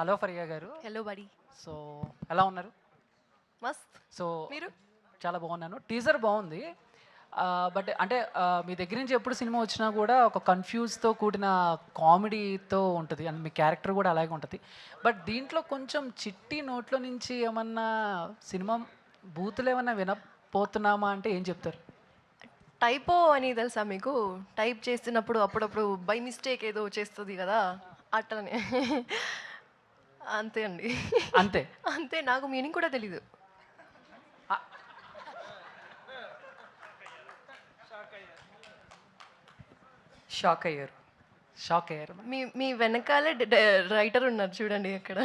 Hello Faria గారు. Hello body. So ఎలా ఉన్నారు? మస్త్. సో మీరు? చాలా బాగున్నాను. టీజర్ బాగుంది. బట్ అంటే మీ దగ్గర నుంచి ఎప్పుడు సినిమా వచ్చినా కూడా ఒక కన్‌ఫ్యూజ్‌తో కూడిన కామెడీతో ఉంటది. అండ్ మీ క్యారెక్టర్ కూడా అలాగే ఉంటది. బట్ దీంట్లో కొంచెం చిట్టి నోట్లో నుంచి ఏమన్నా సినిమా బూతులేమన్నా వినపోతున్నామా అంటే ఏం చెప్తారు? టైపో అని తెలుసా మీకు? టైప్ చేస్తున్నప్పుడు అప్పుడప్పుడు బై మిస్టేక్ ఏదో చేస్తది గదా! అట్లనే. అంతే అండి. అంతే. అంతే, నాకు మీనింగ్ కూడా తెలీదు. ఆహ్, షాక్ అయ్యారు. షాక్ అయ్యారు. మీ మీ వెనకాలే రైటర్ ఉన్నారు చూడండి అక్కడ.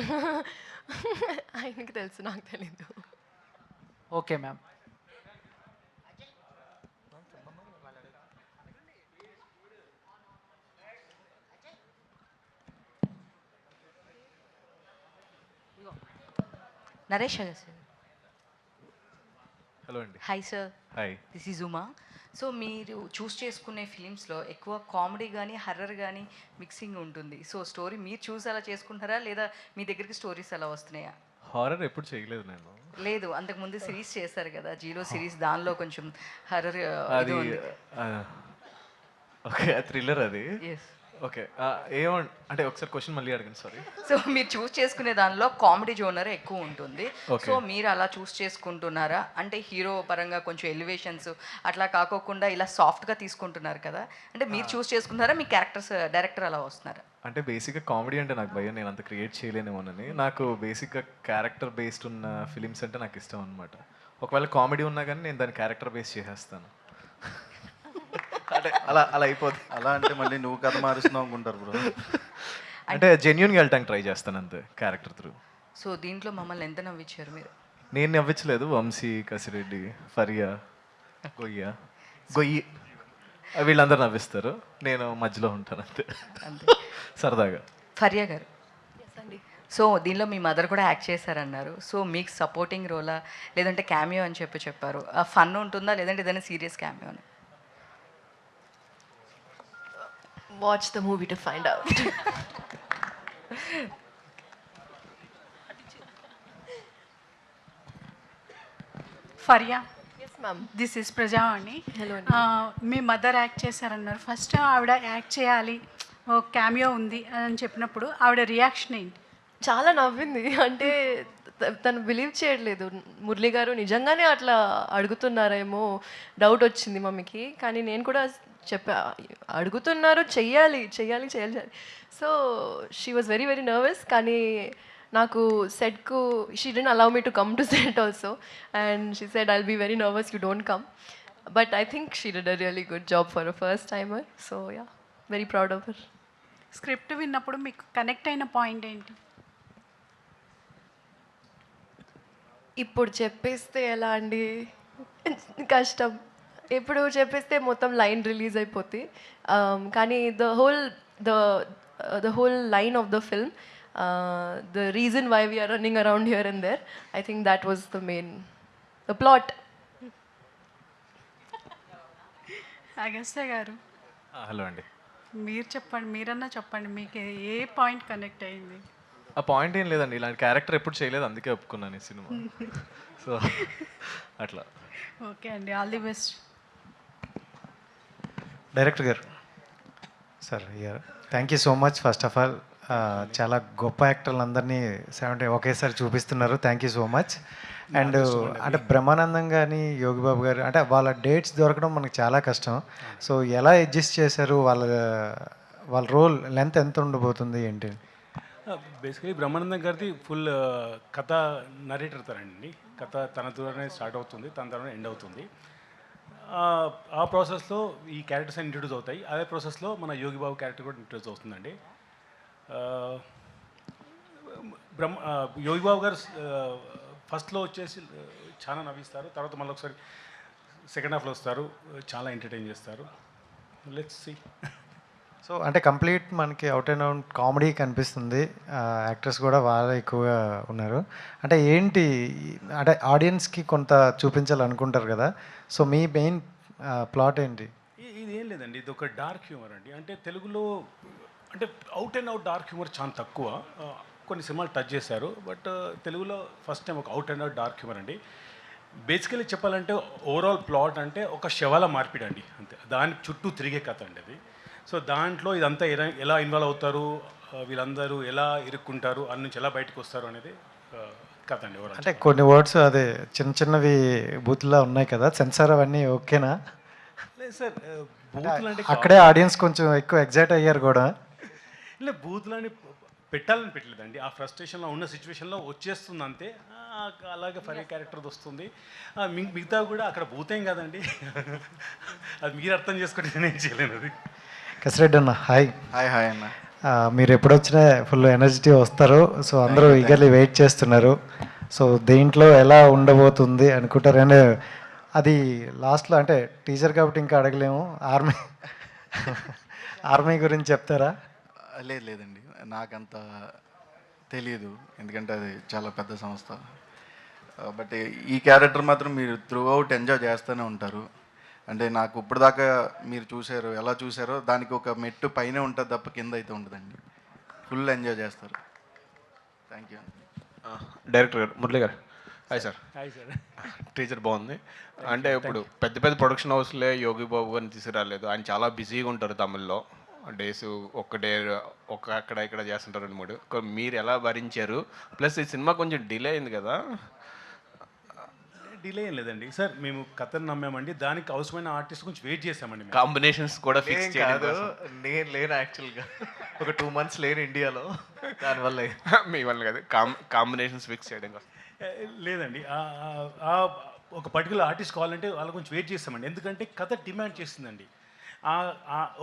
ఆయనకి తెలుసు, నాకు తెలీదు. Okay ma'am. Naresh sir. Hello అండి. Hi sir. Hi. This is Uma. So మీరు చూస్ చేసుకునే ఫిలిమ్స్లో ఎక్కువ కామెడీ కానీ హర్రర్ కానీ మిక్సింగ్ ఉంటుంది. సో స్టోరీ మీరు చూసి అలా చేసుకుంటారా లేదా మీ దగ్గరికి స్టోరీస్ అలా వస్తున్నాయా? హారర్ ఎప్పుడు చేయలేదు నేను. లేదు, అంతకుముందు సిరీస్ చేశారు కదా, జీలో సిరీస్, దానిలో కొంచెం హర్రర్ అది ఓకే, థ్రిల్లర్ అది. ఎస్. ఓకే, అంటే ఒకసారి క్వశ్చన్ మళ్ళీ అడగండి, సారీ. సో మీరు చూస్ చేసుకునే దానిలో కామెడీ జోనర్ ఎక్కువ ఉంటుంది. Okay. సో మీరు అలా చూస్ చేసుకుంటున్నారా? అంటే హీరో పరంగా కొంచెం ఎలివేషన్స్ అట్లా కాకోకుండా ఇలా సాఫ్ట్గా తీసుకుంటున్నారు కదా, అంటే మీరు చూస్ చేసుకుంటున్నారా, మీ క్యారెక్టర్స్ డైరెక్టర్ అలా వస్తున్నారా? అంటే బేసిక్గా కామెడీ అంటే నాకు భయం, నేను అంత క్రియేట్ చేయలేనేమోనని. నాకు బేసిక్గా క్యారెక్టర్ బేస్డ్ ఉన్న ఫిలిమ్స్ అంటే నాకు ఇష్టం అనమాట. ఒకవేళ కామెడీ ఉన్నా కానీ నేను దాన్ని క్యారెక్టర్ బేస్ చేసేస్తాను. అంటే అలా అలా అయిపోద్ది. అలా అంటే మళ్ళీ నువ్వు కథ మారుస్తున్నావు అనుకుంటారు బ్రో. అంటే జెన్యున్గా వెళ్ళటానికి ట్రై చేస్తాను అంతే, క్యారెక్టర్ త్రూ. సో దీంట్లో మమ్మల్ని ఎంత నవ్వించారు మీరు? నేను నవ్వించలేదు, వంశీ, కసిరెడ్డి, ఫరియా, గొయ్యి వీళ్ళందరూ నవ్విస్తారు, నేను మధ్యలో ఉంటాను అంతే, అంతే. సరదాగా. ఫరియా గారు, ఎస్ అండి. సో దీనిలో మీ మదర్ కూడా యాక్ట్ చేశారన్నారు. సో మీకు సపోర్టింగ్ రోలా లేదంటే క్యామియో అని చెప్పారు, ఆ ఫన్ ఉంటుందా లేదంటే ఏదైనా సీరియస్ క్యామియో అని? Watch the movie to find out. Faria, yes ma'am. This is Prajavani. Hello అండి. మీ మదర్ యాక్ట్ చేశారన్నారు. ఫస్ట్ ఆవిడ యాక్ట్ చేయాలి, ఓ క్యామియో ఉంది అని చెప్పినప్పుడు ఆవిడ రియాక్షన్ ఏంటి? చాలా నవ్వింది. అంటే తను బిలీవ్ చేయట్లేదు. మురళి గారు నిజంగానే అట్లా అడుగుతున్నారేమో డౌట్ వచ్చింది మమ్మీకి. కానీ నేను కూడా చెప్పా, అడుగుతున్నారు, చెయ్యాలి చెయ్యాలి చెయ్యాలి. So she was very very nervous. కానీ నాకు సెట్కు she didn't allow me to come to set also, and she said I'll be very nervous, you don't come. But I think she did a really good job for a first timer. So yeah, very proud of her. Script విన్నప్పుడు మీకు connect అయిన point ఏంటి? ఇప్పుడు చెప్పేస్తే ఎలా అండి, కష్టం. ఇప్పుడు చెప్పేస్తే మొత్తం లైన్ రిలీజ్ అయిపోతుంది. కానీ the whole line of the film, the reason why we're running around here and there, I think that was the plot. Agastya garu, hello అండి. మీరు చెప్పండి, మీరన్నా చెప్పండి, మీకు ఏ పాయింట్ కనెక్ట్ అయింది? ఆ పాయింట్ ఏం లేదండి, ఇలాంటి క్యారెక్టర్ ఎప్పుడు చేయలేదు, అందుకే ఒప్పుకున్నాను ఈ సినిమా. సో అట్లా. ఓకే అండి, ఆల్ ది బెస్ట్. డైరెక్టర్ గారు sir, thank you so much. First of all చాలా గొప్ప యాక్టర్లందరినీ ఒకేసారి చూపిస్తున్నారు. Thank you so much. And అంటే బ్రహ్మానందం కానీ యోగిబాబు గారు, అంటే వాళ్ళ డేట్స్ దొరకడం మనకు చాలా కష్టం. సో ఎలా అడ్జస్ట్ చేశారు? వాళ్ళ రోల్ లెంత్ ఎంత ఉండబోతుంది ఏంటి? బేసికలీ బ్రహ్మానందం గారిది ఫుల్ కథ నరేటర్ తనండి. కథ తన ద్వారానే స్టార్ట్ అవుతుంది, తన ద్వారా ఎండ్ అవుతుంది. ఆ ప్రాసెస్లో ఈ క్యారెక్టర్స్ అన్ని ఇంట్రడ్యూస్ అవుతాయి. అదే ప్రాసెస్లో మన యోగిబాబు క్యారెక్టర్ కూడా ఇంట్రడ్యూస్ అవుతుందండి. యోగిబాబు గారు ఫస్ట్లో వచ్చేసి చాలా నవ్విస్తారు, తర్వాత మళ్ళీ ఒకసారి సెకండ్ హాఫ్లో వస్తారు, చాలా ఎంటర్టైన్ చేస్తారు. Let's see. సో అంటే కంప్లీట్ మనకి అవుట్ అండ్ అవుట్ కామెడీ కనిపిస్తుంది. యాక్టర్స్ కూడా బాగా ఎక్కువగా ఉన్నారు. అంటే ఏంటి, అంటే ఆడియన్స్కి కొంత చూపించాలనుకుంటారు కదా, సో మీ మెయిన్ ప్లాట్ ఏంటి? ఇది ఏం లేదండి, ఇది ఒక డార్క్ హ్యూమర్ అండి. అంటే తెలుగులో అంటే out and out dark humour చాలా తక్కువ. కొన్ని సినిమాలు టచ్ చేశారు. బట్ తెలుగులో ఫస్ట్ టైం ఒక out and out dark humour అండి. బేసికలీ చెప్పాలంటే ఓవరాల్ ప్లాట్ అంటే ఒక శవాల మార్పిడి అండి, అంతే. దాని చుట్టూ తిరిగే కథ అండి అది. సో దాంట్లో ఇదంతా ఎలా ఇన్వాల్వ్ అవుతారు, వీళ్ళందరూ ఎలా ఇరుక్కుంటారు, అన్ని నుంచి ఎలా బయటకు వస్తారు అనేది కథ అండి ఓవరాల్. అంటే కొన్ని వర్డ్స్ అదే చిన్న చిన్నవి బూత్లా ఉన్నాయి కదా, సెన్సార్ అవన్నీ ఓకేనా? లేదు సార్, బూతులు అంటే అక్కడే ఆడియన్స్ కొంచెం ఎక్కువ ఎగ్జైట్ అయ్యారు కూడా. இல்லை బూతులని పెట్టాలని పెట్టలేదండి, ఆ ఫ్రస్ట్రేషన్లో ఉన్న సిచ్యువేషన్లో వచ్చేస్తుంది అంతే. అలాగే ఫరీ క్యారెక్టర్ వస్తుంది. మిగతా కూడా అక్కడ భూతేం కాదండి, అది మీరు అర్థం చేసుకుంటే నేను చేయలేను అది. కసిరెడ్డి అన్న హాయ్. హాయ్ హాయ్ అన్న. మీరు ఎప్పుడు వచ్చినా ఫుల్ ఎనర్జిటీ వస్తారు. సో అందరూ ఈగర్లీ వెయిట్ చేస్తున్నారు. సో దేంట్లో ఎలా ఉండబోతుంది అనుకుంటారు. అండ్ అది లాస్ట్లో అంటే టీచర్ కాబట్టి ఇంకా అడగలేము, ఆర్మీ గురించి చెప్తారా? లేదండి, నాకంత తెలియదు, ఎందుకంటే అది చాలా పెద్ద సంస్థ. బట్ ఈ క్యారెక్టర్ మాత్రం మీరు త్రూ అవుట్ ఎంజాయ్ చేస్తూనే ఉంటారు. అంటే నాకు ఇప్పటిదాకా మీరు చూసారు, ఎలా చూసారో దానికి ఒక మెట్టు పైన ఉంటుంది తప్ప కింద అయితే ఉండదండి. ఫుల్ ఎంజాయ్ చేస్తారు. Thank you. డైరెక్టర్ గారు, మురళి గారు hi sir. Hi sir. Teacher బాగుంది. అంటే ఇప్పుడు పెద్ద పెద్ద ప్రొడక్షన్ హౌస్లే యోగి బాబు గారిని తీసుకురాలేదు. ఆయన చాలా బిజీగా ఉంటారు తమిళ్లో. డేస్ ఒక్క అక్కడ ఇక్కడ చేస్తుంటారు 2-3. మీరు ఎలా భరించారు? ప్లస్ ఈ సినిమా కొంచెం డిలే అయింది కదా. డిలే ఏం లేదండి సార్, మేము కథను నమ్మామండి, దానికి అవసరమైన ఆర్టిస్ట్ కొంచెం వెయిట్ చేసామండి. కాంబినేషన్స్ కూడా ఫిక్స్ కాదు, చేయడం నేను లేను యాక్చువల్గా, ఒక 2 months లేను ఇండియాలో, దానివల్ల మీ వల్ల కాదు, కాంబినేషన్స్ ఫిక్స్ చేయడం కోసం. లేదండి, ఒక పర్టికులర్ ఆర్టిస్ట్ కావాలంటే వాళ్ళ కొంచెం వెయిట్ చేస్తామండి, ఎందుకంటే కథ డిమాండ్ చేస్తుందండి.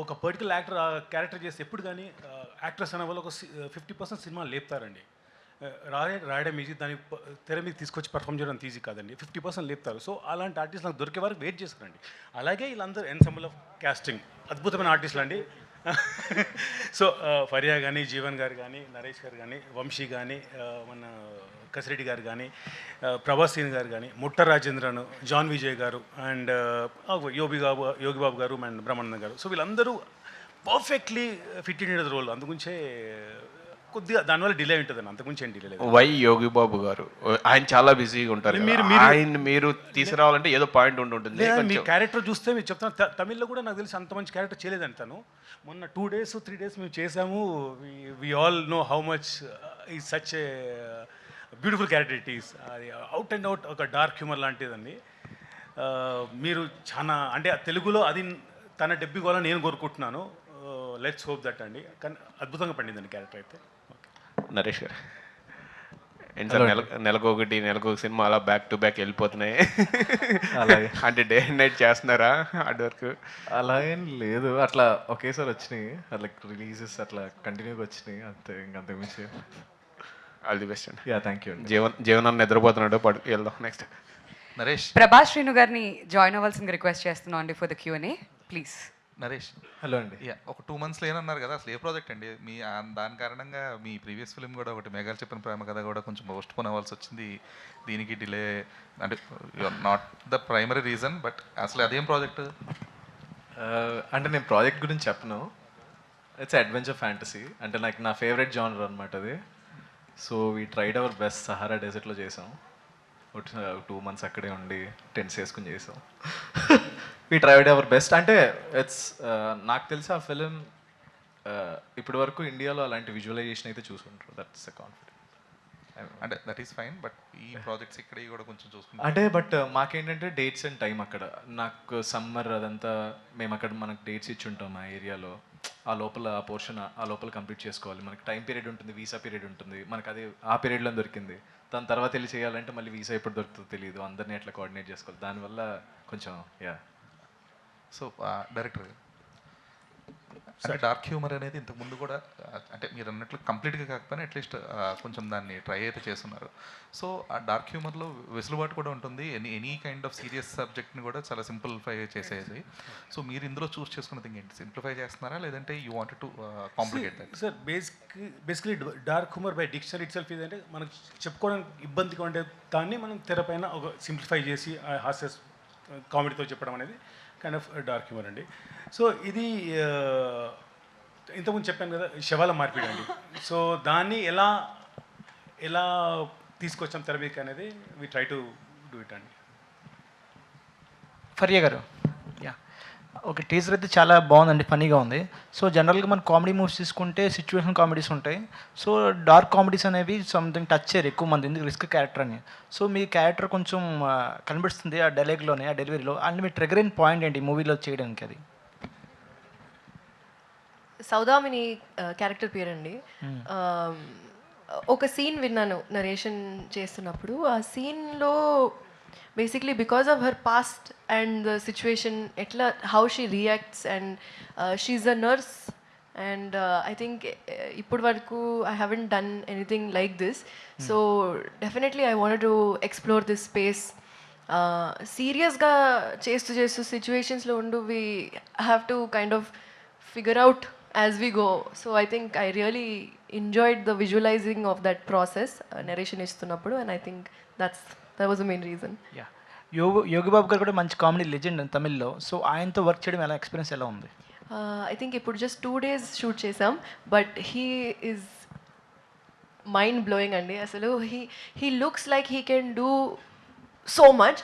ఒక పర్టికులర్ యాక్టర్ క్యారెక్టర్ చేస్తే ఎప్పుడు కానీ యాక్టర్స్ అనే వాళ్ళు ఒక 50% సినిమా లేపుతారండి. రాయడం ఈజీ, దాన్ని తెర మీద తీసుకొచ్చి పర్ఫామ్ చేయడం ఈజీ కాదండి. 50% లేపుతారు. సో అలాంటి ఆర్టిస్ట్ నాకు దొరికే వరకు వెయిట్ చేస్తారండి. అలాగే వీళ్ళందరూ ఎన్సెంబుల్ ఆఫ్ కాస్టింగ్ అద్భుతమైన ఆర్టిస్టులు అండి. సో ఫరియా కానీ, జీవన్ గారు కానీ, నరేష్ గారు కానీ, వంశీ కానీ, మన కసిరెడ్డి గారు కానీ, ప్రభాస్ సీన్ గారు కానీ, ముట్ట రాజేంద్రన్, జాన్ విజయ్ గారు, అండ్ యోగి బాబు గారు అండ్ బ్రహ్మానందం గారు. సో వీళ్ళందరూ perfectly fit in the role. అందుగురించే కొద్దిగా దానివల్ల డిలే ఉంటుందండి, అంతకుమించి ఏం డిలే లేదు. వై యోగి బాబు గారు? ఆయన చాలా బిజీగా ఉంటారు. మీరు తీసుకురావాలంటే ఏదో పాయింట్ ఉంటుంది. మీ క్యారెక్టర్ చూస్తే మీరు చెప్తాను, తమిళ్లో కూడా నాకు తెలిసి అంత మంచి క్యారెక్టర్ చేయలేదని తను. మొన్న 2 days 3 days మేము చేసాము. We all know how much is such a beautiful character it is. అది అవుట్ అండ్ అవుట్ ఒక డార్క్ హ్యూమర్ లాంటిదండి. మీరు చాలా అంటే తెలుగులో అది తన డెబ్యూ కావాలని నేను కోరుకుంటున్నాను. లెట్స్ హోప్ దట్ అండి. కానీ అద్భుతంగా పండిందండి క్యారెక్టర్ అయితే. నరేష్ గారు ఏంటి సార్, నెలకు ఒక సినిమా అలా బ్యాక్ టు బ్యాక్ వెళ్ళిపోతున్నాయి. అలాగే అంటే డే అండ్ నైట్ చేస్తున్నారా హార్డ్ వర్క్? అలా ఏం లేదు, అట్లా ఒకేసారి వచ్చినాయి, అట్లా రిలీజెస్ అట్లా కంటిన్యూగా వచ్చినాయి అంతే, ఇంకంతకు మించి. ఆల్ ది బెస్ట్ అండి. యా థ్యాంక్ యూ అండి. జీవనాన్ని నిద్రపోతున్నాడు, వెళ్దాం నెక్స్ట్. నరేష్, ప్రభాస్ శ్రీను గారిని జాయిన్ అవ్వాల్సింది రిక్వెస్ట్ చేస్తున్నాం అండి for the Q&A please. Naresh, hello అండి. ఒక 2 months లేనన్నారు కదా, అసలు ఏ ప్రాజెక్ట్ అండి మీ? దాని కారణంగా మీ ప్రీవియస్ ఫిల్మ్ కూడా ఒకటి మేఘాలు చెప్పిన ప్రేమ కథ కూడా కొంచెం పోస్ట్ పోన్ అవ్వాల్సి వచ్చింది. దీనికి డిలే అంటే not the primary reason, but అసలు అదేం ప్రాజెక్ట్? అంటే నేను ప్రాజెక్ట్ గురించి చెప్పను, ఇట్స్ అడ్వెంచర్ ఫ్యాంటసీ. అంటే నాకు నా ఫేవరెట్ జానర్ అనమాట అది. So we tried our best. Sahara డెజర్ట్లో చేసాం, 2 months అక్కడే ఉండి టెంట్స్ వేసుకుని చేసాం. We tried our best. అంటే ఇట్స్ నాకు తెలిసి ఆ ఫిలిం ఇప్పటి వరకు ఇండియాలో అలాంటి విజువలైజేషన్ అయితే చూసుకుంటారు. That's a confident. అంటే దట్ ఈస్ ఫైన్, బట్ ఈ ప్రాజెక్ట్స్ ఇక్కడ కూడా కొంచెం చూసుకుంటాం. అంటే బట్ మాకేంటంటే డేట్స్ అండ్ టైం అక్కడ నాకు సమ్మర్ అదంతా మేము అక్కడ మనకు డేట్స్ ఇచ్చి ఉంటాం ఆ ఏరియాలో. ఆ లోపల ఆ పోర్షన్ ఆ లోపల కంప్లీట్ చేసుకోవాలి. మనకి టైం పీరియడ్ ఉంటుంది, వీసా పీరియడ్ ఉంటుంది. మనకు అది ఆ పీరియడ్లో దొరికింది. దాని తర్వాత వెళ్ళి చేయాలంటే మళ్ళీ వీసా ఎప్పుడు దొరుకుతుందో తెలియదు. అందరినీ అట్లా కోఆర్డినేట్ చేసుకోవాలి. దానివల్ల కొంచెం యా. సో డైరెక్టర్, అంటే డార్క్ హ్యూమర్ అనేది ఇంతకుముందు కూడా అంటే మీరు అన్నట్లు కంప్లీట్గా కాకపోయినా అట్లీస్ట్ కొంచెం దాన్ని ట్రై అయితే చేస్తున్నారు. సో ఆ డార్క్ హ్యూమర్లో వెసులుబాటు కూడా ఉంటుంది. ఎనీ కైండ్ ఆఫ్ సీరియస్ సబ్జెక్ట్ని కూడా చాలా సింప్లిఫై చేసేది. సో మీరు ఇందులో చూస్ చేసుకున్న థింగ్ ఏంటి? సింప్లిఫై చేస్తున్నారా లేదంటే you wanted to complicate that? Sir basically dark humour by dictionary it self ఏంటంటే మనకు చెప్పుకోవడానికి ఇబ్బందిగా ఉండే దాన్ని మనం తెరపైన ఒక సింప్లిఫై చేసి హాస్య కామెడీతో చెప్పడం అనేది కైండ్ ఆఫ్ డార్క్ హ్యూమర్ అండి. సో ఇది ఇంతకుముందు చెప్పాను కదా, శవాల మార్పిడి అండి. సో దాన్ని ఎలా ఎలా తీసుకొచ్చాం తెర మీదకి అనేది we try to do it అండి. ఫరియా గారు, యా, ఓకే, టీజర్ అయితే చాలా బాగుందండి, ఫనీగా ఉంది. సో జనరల్గా మనం కామెడీ మూవీస్ తీసుకుంటే సిచ్యువేషన్ కామెడీస్ ఉంటాయి. సో డార్క్ కామెడీస్ అనేవి సంథింగ్ టచ్ చేయరు ఎక్కువ మంది, ఎందుకు రిస్క్ క్యారెక్టర్ అని. సో మీ క్యారెక్టర్ కొంచెం కనిపిస్తుంది ఆ డైలాగ్లోనే, ఆ డెలివరీలో. అండ్ మీ ట్రిగర్ ఇన్ పాయింట్ ఏంటి మూవీలో చేయడానికి? అది సౌదామిని క్యారెక్టర్ పేరండి. ఒక సీన్ విన్నాను నరేషన్ చేస్తున్నప్పుడు. ఆ సీన్లో basically because of her past and the situation, ఎట్లా how she reacts, and she a nurse. And I think ఇప్పటి వరకు I haven't done anything like this. So definitely I want to explore this space. సీరియస్గా చేస్తూ సిచ్యువేషన్స్లో ఉండు we have to kind of figure out as we go. So I think I really enjoyed the visualizing of that process, narration istunnappudu, and I think that was the main reason. Yeah, Yogi Babu garu కూడా మంచి comedy legend తమిళ్లో. So ఆయనతో work చేయడం ఎలా, experience ఎలా ఉంది? I think ఇప్పుడు just 2 days shoot చేసాం, but he is mind blowing అండి. అసలు he looks like he can do so much,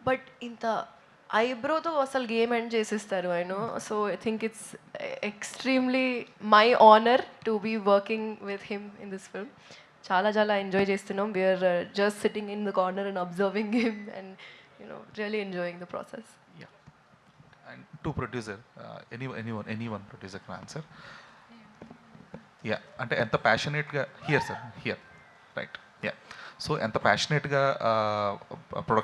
but ఇంత ఐబ్రోతో అసలు గేమ్ ఎండ్ చేసేస్తారు ఆయన. So I think it's extremely my honour to be working with him in this film. చాలా enjoy చేస్తున్నాం. We're just sitting in the corner and observing him and really enjoying the process. And to producer, anyone producer can answer. Yeah, అంటే ఎంత ప్యాషనేట్గా here right, yeah, so ఎంత ప్యాషనేట్గా production